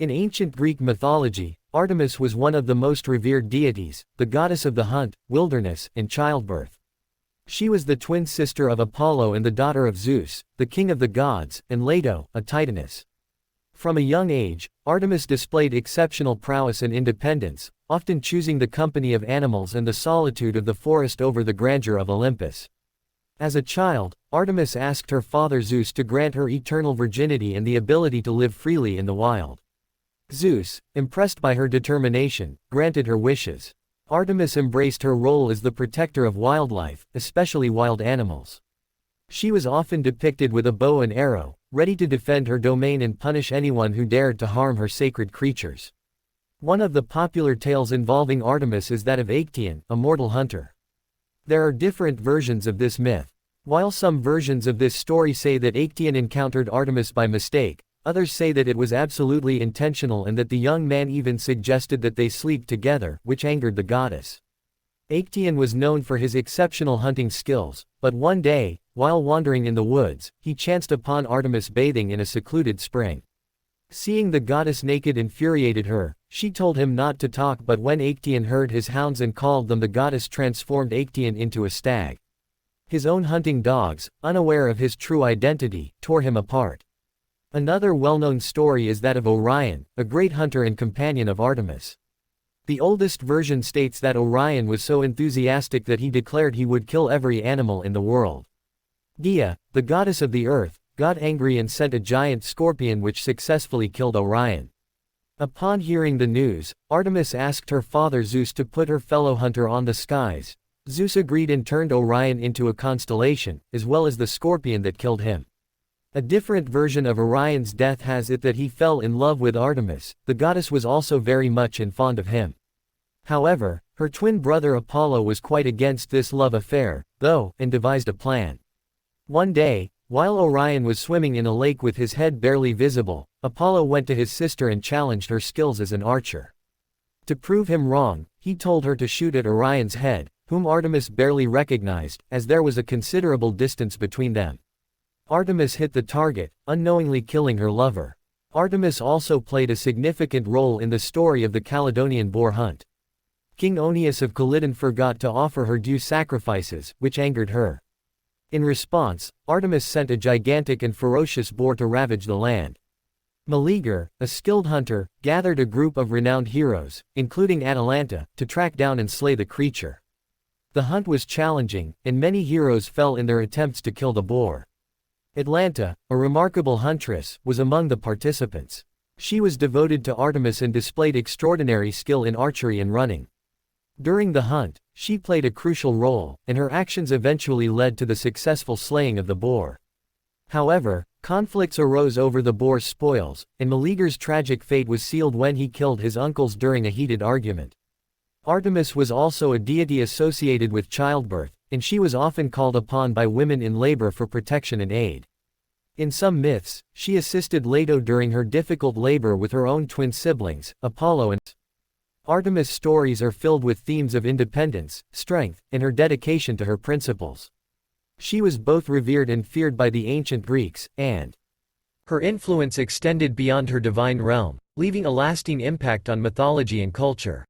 In ancient Greek mythology, Artemis was one of the most revered deities, the goddess of the hunt, wilderness, and childbirth. She was the twin sister of Apollo and the daughter of Zeus, the king of the gods, and Leto, a titaness. From a young age, Artemis displayed exceptional prowess and independence, often choosing the company of animals and the solitude of the forest over the grandeur of Olympus. As a child, Artemis asked her father Zeus to grant her eternal virginity and the ability to live freely in the wild. Zeus, impressed by her determination, granted her wishes. Artemis embraced her role as the protector of wildlife, especially wild animals. She was often depicted with a bow and arrow, ready to defend her domain and punish anyone who dared to harm her sacred creatures. One of the popular tales involving Artemis is that of Actaeon, a mortal hunter. There are different versions of this myth. While some versions of this story say that Actaeon encountered Artemis by mistake, others say that it was absolutely intentional and that the young man even suggested that they sleep together, which angered the goddess. Actaeon was known for his exceptional hunting skills, but one day, while wandering in the woods, he chanced upon Artemis bathing in a secluded spring. Seeing the goddess naked infuriated her. She told him not to talk, but when Actaeon heard his hounds and called them, the goddess transformed Actaeon into a stag. His own hunting dogs, unaware of his true identity, tore him apart. Another well-known story is that of Orion, a great hunter and companion of Artemis. The oldest version states that Orion was so enthusiastic that he declared he would kill every animal in the world. Gaia, the goddess of the earth, got angry and sent a giant scorpion which successfully killed Orion. Upon hearing the news, Artemis asked her father Zeus to put her fellow hunter on the skies. Zeus agreed and turned Orion into a constellation, as well as the scorpion that killed him. A different version of Orion's death has it that he fell in love with Artemis. The goddess was also very much fond of him. However, her twin brother Apollo was quite against this love affair, though, and devised a plan. One day, while Orion was swimming in a lake with his head barely visible, Apollo went to his sister and challenged her skills as an archer. To prove him wrong, he told her to shoot at Orion's head, whom Artemis barely recognized, as there was a considerable distance between them. Artemis hit the target, unknowingly killing her lover. Artemis also played a significant role in the story of the Calydonian Boar Hunt. King Oeneus of Calydon forgot to offer her due sacrifices, which angered her. In response, Artemis sent a gigantic and ferocious boar to ravage the land. Meleager, a skilled hunter, gathered a group of renowned heroes, including Atalanta, to track down and slay the creature. The hunt was challenging, and many heroes fell in their attempts to kill the boar. Atalanta, a remarkable huntress, was among the participants. She was devoted to Artemis and displayed extraordinary skill in archery and running. During the hunt, she played a crucial role, and her actions eventually led to the successful slaying of the boar. However, conflicts arose over the boar's spoils, and Meleager's tragic fate was sealed when he killed his uncles during a heated argument. Artemis was also a deity associated with childbirth, and she was often called upon by women in labor for protection and aid. In some myths, she assisted Leto during her difficult labor with her own twin siblings, Apollo and Artemis. Stories are filled with themes of independence, strength, and her dedication to her principles. She was both revered and feared by the ancient Greeks, and her influence extended beyond her divine realm, leaving a lasting impact on mythology and culture.